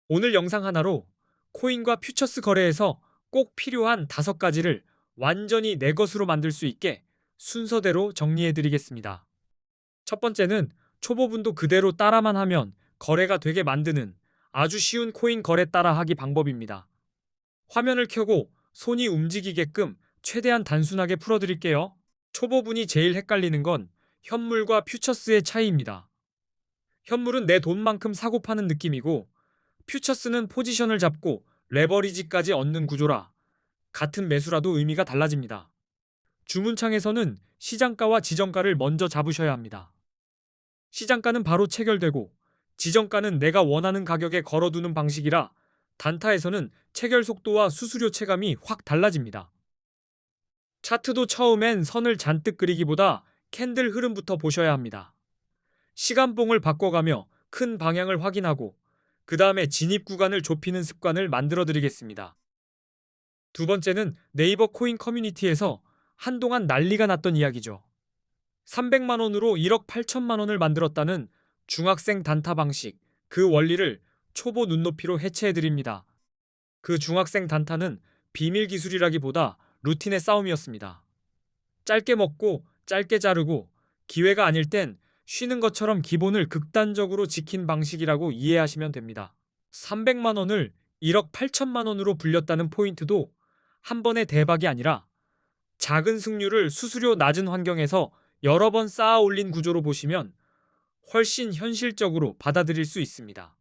오늘 영상 하나로 코인과 퓨처스 거래에서 꼭 필요한 5가지를 완전히 내 것으로 만들 수 있게 순서대로 정리해 드리겠습니다. 첫 번째는 초보분도 그대로 따라만 하면 거래가 되게 만드는 아주 쉬운 코인 거래 따라하기 방법입니다. 화면을 켜고 손이 움직이게끔 최대한 단순하게 풀어드릴게요. 초보분이 제일 헷갈리는 건 현물과 퓨처스의 차이입니다. 현물은 내 돈만큼 사고 파는 느낌이고 퓨처스는 포지션을 잡고 레버리지까지 얻는 구조라 같은 매수라도 의미가 달라집니다. 주문창에서는 시장가와 지정가를 먼저 잡으셔야 합니다. 시장가는 바로 체결되고 지정가는 내가 원하는 가격에 걸어두는 방식이라 단타에서는 체결 속도와 수수료 체감이 확 달라집니다. 차트도 처음엔 선을 잔뜩 그리기보다 캔들 흐름부터 보셔야 합니다. 시간봉을 바꿔가며 큰 방향을 확인하고 그 다음에 진입 구간을 좁히는 습관을 만들어 드리겠습니다. 두 번째는 네이버 코인 커뮤니티에서 한동안 난리가 났던 이야기죠. 300만 원으로 1억 8천만 원을 만들었다는 중학생 단타 방식, 그 원리를 초보 눈높이로 해체해 드립니다. 그 중학생 단타는 비밀 기술이라기보다 루틴의 싸움이었습니다. 짧게 먹고 짧게 자르고 기회가 아닐 땐 쉬는 것처럼 기본을 극단적으로 지킨 방식이라고 이해하시면 됩니다. 300만 원을 1억 8천만 원으로 불렸다는 포인트도 한 번의 대박이 아니라 작은 승률을 수수료 낮은 환경에서 여러 번 쌓아 올린 구조로 보시면 훨씬 현실적으로 받아들일 수 있습니다.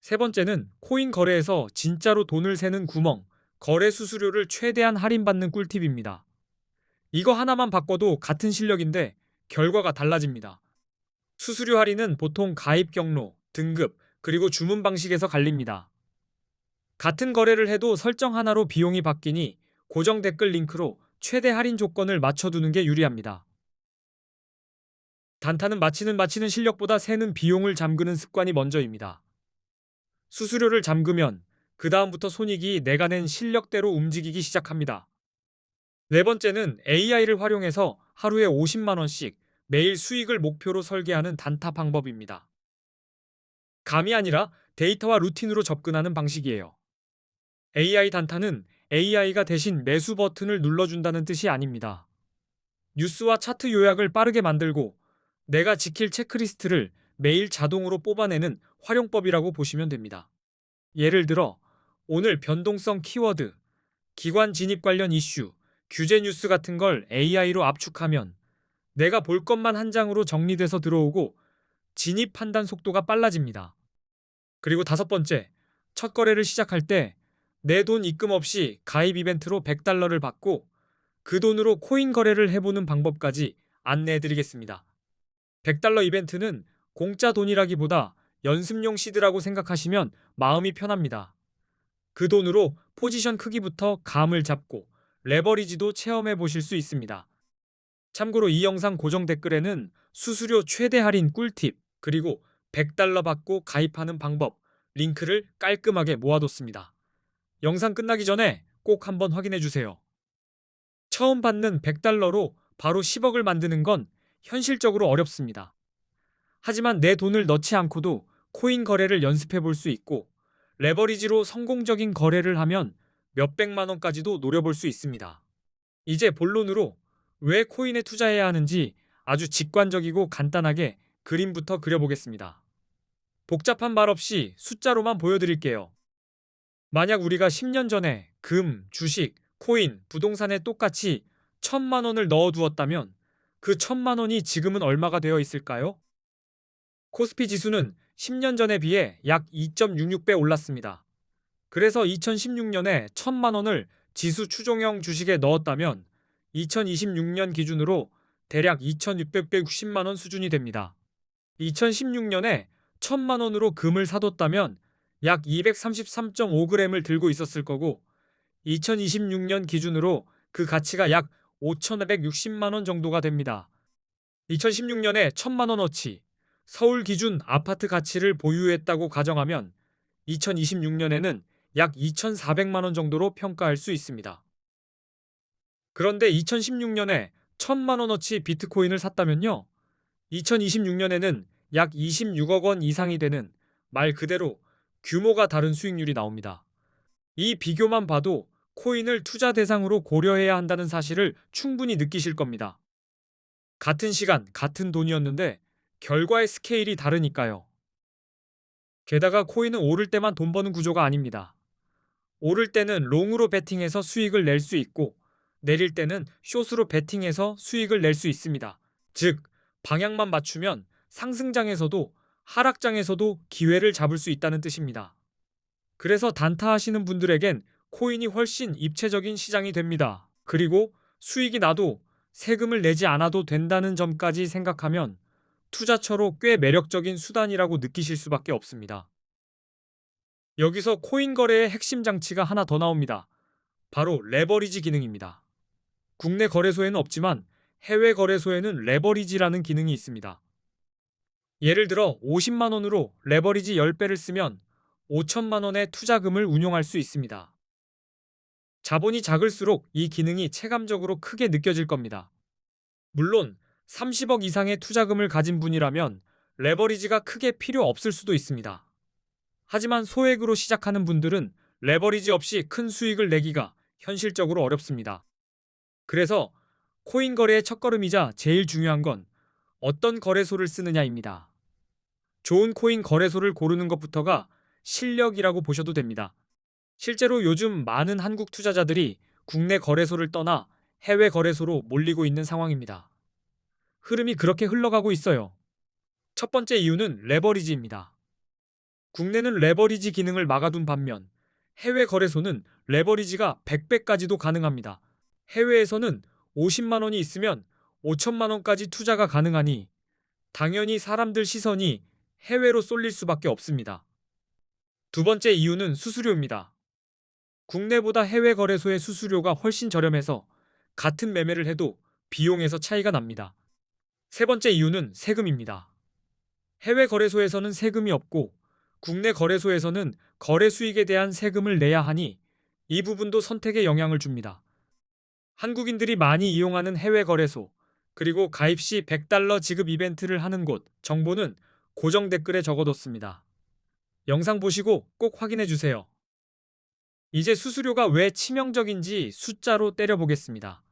세 번째는 코인 거래에서 진짜로 돈을 새는 구멍, 거래 수수료를 최대한 할인받는 꿀팁입니다. 이거 하나만 바꿔도 같은 실력인데 결과가 달라집니다. 수수료 할인은 보통 가입 경로, 등급, 그리고 주문 방식에서 갈립니다. 같은 거래를 해도 설정 하나로 비용이 바뀌니 고정 댓글 링크로 최대 할인 조건을 맞춰두는 게 유리합니다. 단타는 마치는 실력보다 새는 비용을 잠그는 습관이 먼저입니다. 수수료를 잠그면 그 다음부터 손익이 내가 낸 실력대로 움직이기 시작합니다. 네 번째는 AI를 활용해서 하루에 50만 원씩 매일 수익을 목표로 설계하는 단타 방법입니다. 감이 아니라 데이터와 루틴으로 접근하는 방식이에요. AI 단타는 AI가 대신 매수 버튼을 눌러준다는 뜻이 아닙니다. 뉴스와 차트 요약을 빠르게 만들고 내가 지킬 체크리스트를 매일 자동으로 뽑아내는 활용법이라고 보시면 됩니다. 예를 들어 오늘 변동성 키워드, 기관 진입 관련 이슈, 규제 뉴스 같은 걸 AI로 압축하면 내가 볼 것만 한 장으로 정리돼서 들어오고 진입 판단 속도가 빨라집니다. 그리고 다섯 번째, 첫 거래를 시작할 때 내 돈 입금 없이 가입 이벤트로 100달러를 받고 그 돈으로 코인 거래를 해보는 방법까지 안내해드리겠습니다. 100달러 이벤트는 공짜 돈이라기보다 연습용 시드라고 생각하시면 마음이 편합니다. 그 돈으로 포지션 크기부터 감을 잡고 레버리지도 체험해 보실 수 있습니다. 참고로 이 영상 고정 댓글에는 수수료 최대 할인 꿀팁 그리고 100달러 받고 가입하는 방법 링크를 깔끔하게 모아뒀습니다. 영상 끝나기 전에 꼭 한번 확인해 주세요. 처음 받는 100달러로 바로 10억을 만드는 건 현실적으로 어렵습니다. 하지만 내 돈을 넣지 않고도 코인 거래를 연습해 볼 수 있고 레버리지로 성공적인 거래를 하면 몇백만 원까지도 노려볼 수 있습니다. 이제 본론으로 왜 코인에 투자해야 하는지 아주 직관적이고 간단하게 그림부터 그려보겠습니다. 복잡한 말 없이 숫자로만 보여드릴게요. 만약 우리가 10년 전에 금, 주식, 코인, 부동산에 똑같이 1,000만 원을 넣어두었다면 그 1,000만 원이 지금은 얼마가 되어 있을까요? 코스피 지수는 10년 전에 비해 약 2.66배 올랐습니다. 그래서 2016년에 1,000만 원을 지수 추종형 주식에 넣었다면 2026년 기준으로 대략 2,660만 원 수준이 됩니다. 2016년에 1,000만 원으로 금을 사뒀다면 약 233.5g을 들고 있었을 거고 2026년 기준으로 그 가치가 약 5,560만 원 정도가 됩니다. 2016년에 1,000만 원어치 서울 기준 아파트 가치를 보유했다고 가정하면 2026년에는 약 2,400만 원 정도로 평가할 수 있습니다. 그런데 2016년에 1,000만 원어치 비트코인을 샀다면요. 2026년에는 약 26억 원 이상이 되는 말 그대로 규모가 다른 수익률이 나옵니다. 이 비교만 봐도 코인을 투자 대상으로 고려해야 한다는 사실을 충분히 느끼실 겁니다. 같은 시간, 같은 돈이었는데 결과의 스케일이 다르니까요. 게다가 코인은 오를 때만 돈 버는 구조가 아닙니다. 오를 때는 롱으로 베팅해서 수익을 낼 수 있고 내릴 때는 숏으로 베팅해서 수익을 낼 수 있습니다. 즉, 방향만 맞추면 상승장에서도 하락장에서도 기회를 잡을 수 있다는 뜻입니다. 그래서 단타하시는 분들에겐 코인이 훨씬 입체적인 시장이 됩니다. 그리고 수익이 나도 세금을 내지 않아도 된다는 점까지 생각하면 투자처로 꽤 매력적인 수단이라고 느끼실 수밖에 없습니다. 여기서 코인 거래의 핵심 장치가 하나 더 나옵니다. 바로 레버리지 기능입니다. 국내 거래소에는 없지만 해외 거래소에는 레버리지라는 기능이 있습니다. 예를 들어 50만 원으로 레버리지 10배를 쓰면 5천만 원의 투자금을 운용할 수 있습니다. 자본이 작을수록 이 기능이 체감적으로 크게 느껴질 겁니다. 물론 30억 이상의 투자금을 가진 분이라면 레버리지가 크게 필요 없을 수도 있습니다. 하지만 소액으로 시작하는 분들은 레버리지 없이 큰 수익을 내기가 현실적으로 어렵습니다. 그래서 코인 거래의 첫걸음이자 제일 중요한 건 어떤 거래소를 쓰느냐입니다. 좋은 코인 거래소를 고르는 것부터가 실력이라고 보셔도 됩니다. 실제로 요즘 많은 한국 투자자들이 국내 거래소를 떠나 해외 거래소로 몰리고 있는 상황입니다. 흐름이 그렇게 흘러가고 있어요. 첫 번째 이유는 레버리지입니다. 국내는 레버리지 기능을 막아둔 반면 해외 거래소는 레버리지가 100배까지도 가능합니다. 해외에서는 50만 원이 있으면 5천만 원까지 투자가 가능하니 당연히 사람들 시선이 해외로 쏠릴 수밖에 없습니다. 두 번째 이유는 수수료입니다. 국내보다 해외 거래소의 수수료가 훨씬 저렴해서 같은 매매를 해도 비용에서 차이가 납니다. 세 번째 이유는 세금입니다. 해외 거래소에서는 세금이 없고 국내 거래소에서는 거래 수익에 대한 세금을 내야 하니 이 부분도 선택에 영향을 줍니다. 한국인들이 많이 이용하는 해외 거래소, 그리고 가입 시 100달러 지급 이벤트를 하는 곳 정보는 고정 댓글에 적어뒀습니다. 영상 보시고 꼭 확인해 주세요. 이제 수수료가 왜 치명적인지 숫자로 때려보겠습니다.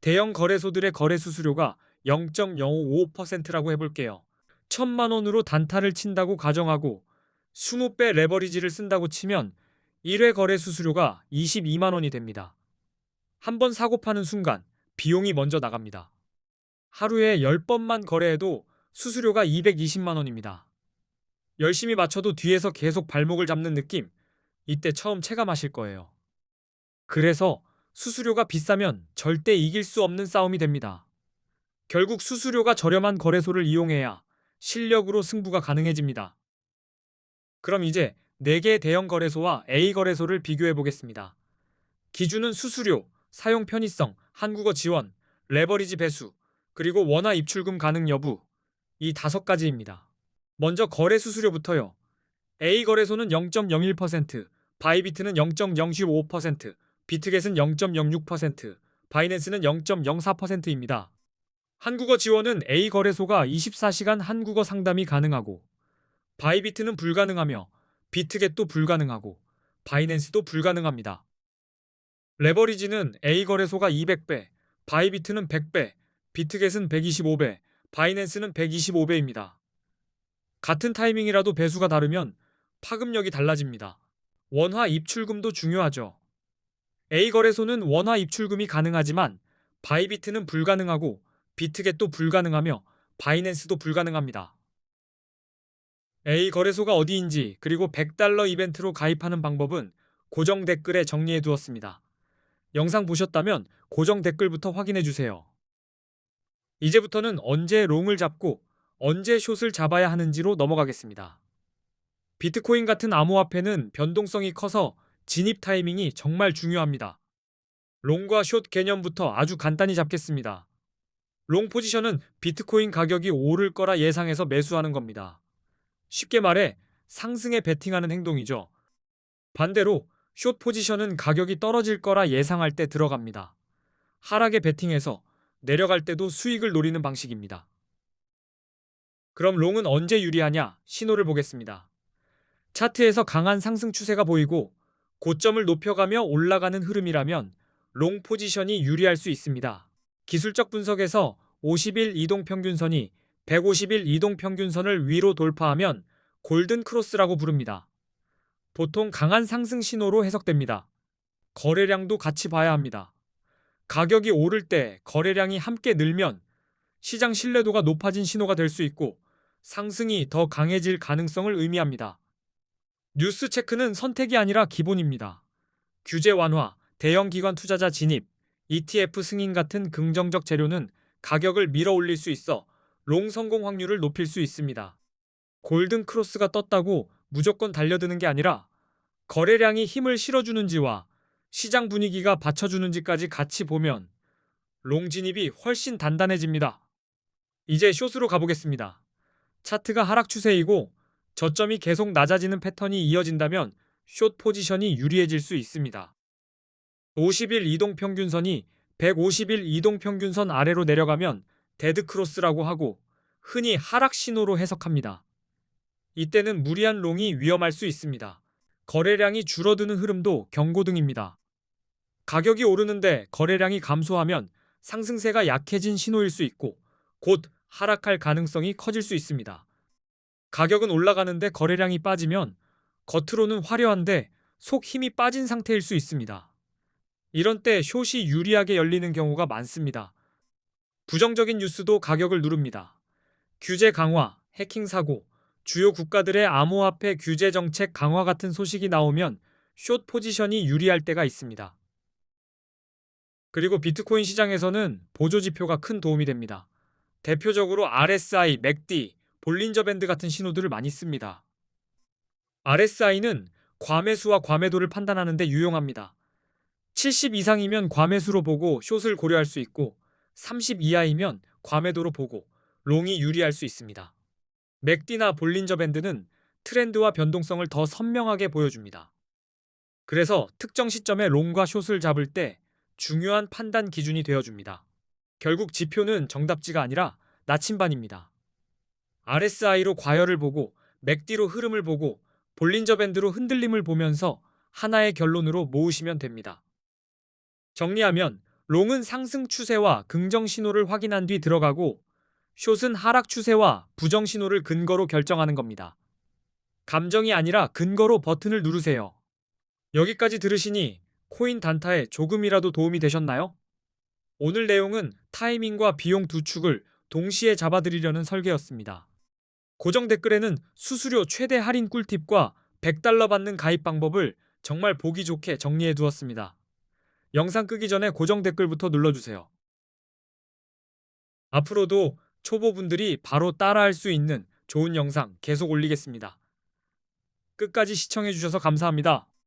대형 거래소들의 거래 수수료가 0.055%라고 해볼게요. 1천만 원으로 단타를 친다고 가정하고 20배 레버리지를 쓴다고 치면 1회 거래 수수료가 22만 원이 됩니다. 한 번 사고 파는 순간 비용이 먼저 나갑니다. 하루에 10번만 거래해도 수수료가 220만 원입니다. 열심히 맞춰도 뒤에서 계속 발목을 잡는 느낌, 이때 처음 체감하실 거예요. 그래서 수수료가 비싸면 절대 이길 수 없는 싸움이 됩니다. 결국 수수료가 저렴한 거래소를 이용해야 실력으로 승부가 가능해집니다. 그럼 이제 4개의 대형 거래소와 A 거래소를 비교해 보겠습니다. 기준은 수수료, 사용 편의성, 한국어 지원, 레버리지 배수, 그리고 원화 입출금 가능 여부, 이 5가지입니다. 먼저 거래 수수료부터요. A 거래소는 0.01%, 바이비트는 0.015%, 비트겟은 0.06%, 바이낸스는 0.04%입니다. 한국어 지원은 A 거래소가 24시간 한국어 상담이 가능하고, 바이비트는 불가능하며, 비트겟도 불가능하고, 바이낸스도 불가능합니다. 레버리지는 A 거래소가 200배, 바이비트는 100배, 비트겟은 125배, 바이낸스는 125배입니다. 같은 타이밍이라도 배수가 다르면 파급력이 달라집니다. 원화 입출금도 중요하죠. A 거래소는 원화 입출금이 가능하지만 바이비트는 불가능하고 비트겟도 불가능하며 바이낸스도 불가능합니다. A 거래소가 어디인지 그리고 100달러 이벤트로 가입하는 방법은 고정 댓글에 정리해 두었습니다. 영상 보셨다면 고정 댓글부터 확인해 주세요. 이제부터는 언제 롱을 잡고 언제 숏을 잡아야 하는지로 넘어가겠습니다. 비트코인 같은 암호화폐는 변동성이 커서 진입 타이밍이 정말 중요합니다. 롱과 숏 개념부터 아주 간단히 잡겠습니다. 롱 포지션은 비트코인 가격이 오를 거라 예상해서 매수하는 겁니다. 쉽게 말해 상승에 베팅하는 행동이죠. 반대로 숏 포지션은 가격이 떨어질 거라 예상할 때 들어갑니다. 하락에 베팅해서 내려갈 때도 수익을 노리는 방식입니다. 그럼 롱은 언제 유리하냐? 신호를 보겠습니다. 차트에서 강한 상승 추세가 보이고 고점을 높여가며 올라가는 흐름이라면 롱 포지션이 유리할 수 있습니다. 기술적 분석에서 50일 이동평균선이 150일 이동평균선을 위로 돌파하면 골든 크로스라고 부릅니다. 보통 강한 상승 신호로 해석됩니다. 거래량도 같이 봐야 합니다. 가격이 오를 때 거래량이 함께 늘면 시장 신뢰도가 높아진 신호가 될 수 있고 상승이 더 강해질 가능성을 의미합니다. 뉴스 체크는 선택이 아니라 기본입니다. 규제 완화, 대형 기관 투자자 진입, ETF 승인 같은 긍정적 재료는 가격을 밀어 올릴 수 있어 롱 성공 확률을 높일 수 있습니다. 골든 크로스가 떴다고 무조건 달려드는 게 아니라 거래량이 힘을 실어주는지와 시장 분위기가 받쳐주는지까지 같이 보면 롱 진입이 훨씬 단단해집니다. 이제 숏으로 가보겠습니다. 차트가 하락 추세이고 저점이 계속 낮아지는 패턴이 이어진다면 숏 포지션이 유리해질 수 있습니다. 50일 이동평균선이 150일 이동평균선 아래로 내려가면 데드크로스라고 하고 흔히 하락 신호로 해석합니다. 이때는 무리한 롱이 위험할 수 있습니다. 거래량이 줄어드는 흐름도 경고등입니다. 가격이 오르는데 거래량이 감소하면 상승세가 약해진 신호일 수 있고 곧 하락할 가능성이 커질 수 있습니다. 가격은 올라가는데 거래량이 빠지면 겉으로는 화려한데 속 힘이 빠진 상태일 수 있습니다. 이런 때 숏이 유리하게 열리는 경우가 많습니다. 부정적인 뉴스도 가격을 누릅니다. 규제 강화, 해킹 사고, 주요 국가들의 암호화폐 규제 정책 강화 같은 소식이 나오면 숏 포지션이 유리할 때가 있습니다. 그리고 비트코인 시장에서는 보조 지표가 큰 도움이 됩니다. 대표적으로 RSI, 맥디, 볼린저 밴드 같은 신호들을 많이 씁니다. RSI는 과매수와 과매도를 판단하는 데 유용합니다. 70 이상이면 과매수로 보고 숏을 고려할 수 있고 30 이하이면 과매도로 보고 롱이 유리할 수 있습니다. 맥디나 볼린저 밴드는 트렌드와 변동성을 더 선명하게 보여줍니다. 그래서 특정 시점에 롱과 숏을 잡을 때 중요한 판단 기준이 되어줍니다. 결국 지표는 정답지가 아니라 나침반입니다. RSI로 과열을 보고 맥디로 흐름을 보고 볼린저 밴드로 흔들림을 보면서 하나의 결론으로 모으시면 됩니다. 정리하면 롱은 상승 추세와 긍정 신호를 확인한 뒤 들어가고 숏은 하락 추세와 부정 신호를 근거로 결정하는 겁니다. 감정이 아니라 근거로 버튼을 누르세요. 여기까지 들으시니 코인 단타에 조금이라도 도움이 되셨나요? 오늘 내용은 타이밍과 비용 두 축을 동시에 잡아드리려는 설계였습니다. 고정 댓글에는 수수료 최대 할인 꿀팁과 $100 받는 가입 방법을 정말 보기 좋게 정리해 두었습니다. 영상 끄기 전에 고정 댓글부터 눌러주세요. 앞으로도 초보분들이 바로 따라할 수 있는 좋은 영상 계속 올리겠습니다. 끝까지 시청해 주셔서 감사합니다.